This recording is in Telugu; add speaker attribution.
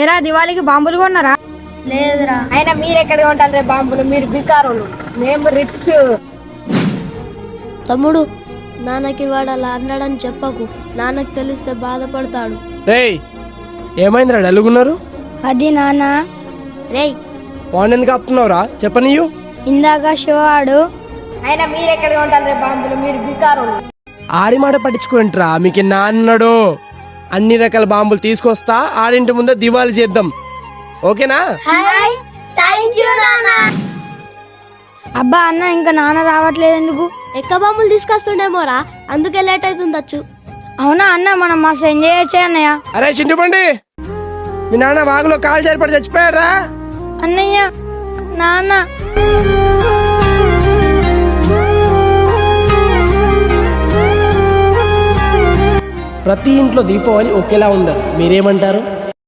Speaker 1: ఏరా దివాళీకి బాంబులు కొన్నారా?
Speaker 2: లేదురా.
Speaker 1: అయినా మీరు ఎక్కడ కొంటారు రే బాంబులు? మీరు బికారులు, మేము రిచ్.
Speaker 2: తమ్ముడు, నాన్నకి వాడు అలా అన్నాడని చెప్పకు, నాన్నకి తెలిస్తే బాధపడతాడు.
Speaker 3: రేయ్ ఏమైందిరా డల్లుగున్నారు?
Speaker 1: అది నాన్న,
Speaker 2: రేయ్
Speaker 3: వాడిని ఎందుకు ఆపుతున్నావురా? చెప్పనీయు.
Speaker 1: ఇందాక శివాడు. అయినా మీరు ఎక్కడ కొంటారు రే బాంబులు? మీరు బికారులు.
Speaker 3: ఆడి మాట పట్టించుకుంటారా? మీకు నాన్నడు అన్ని రకాల బాంబులు తీసుకొస్తా, ఆడింటి ముందే దివాళీ చేద్దాం, ఓకేనా?
Speaker 1: అబ్బా అన్న, ఇంకా నాన్న రావట్లేదు ఎందుకు?
Speaker 2: ఎక్క బాంబులు తీసుకొస్తుండేమోరా, అందుకే లేట్ అవుతుందచ్చు.
Speaker 1: అవునా అన్న, మనం మస్తు ఎంజాయ్ చేయొచ్చే అన్నయ్య.
Speaker 3: అరే చింటుపండి, మీ నాన్న వాగులో కాలు జారిపడి చచ్చిపోయారా?
Speaker 1: అన్నయ్య, నాన్న.
Speaker 3: ప్రతి ఇంట్లో దీపావళి ఒకేలా ఉండదు, మీరేమంటారు?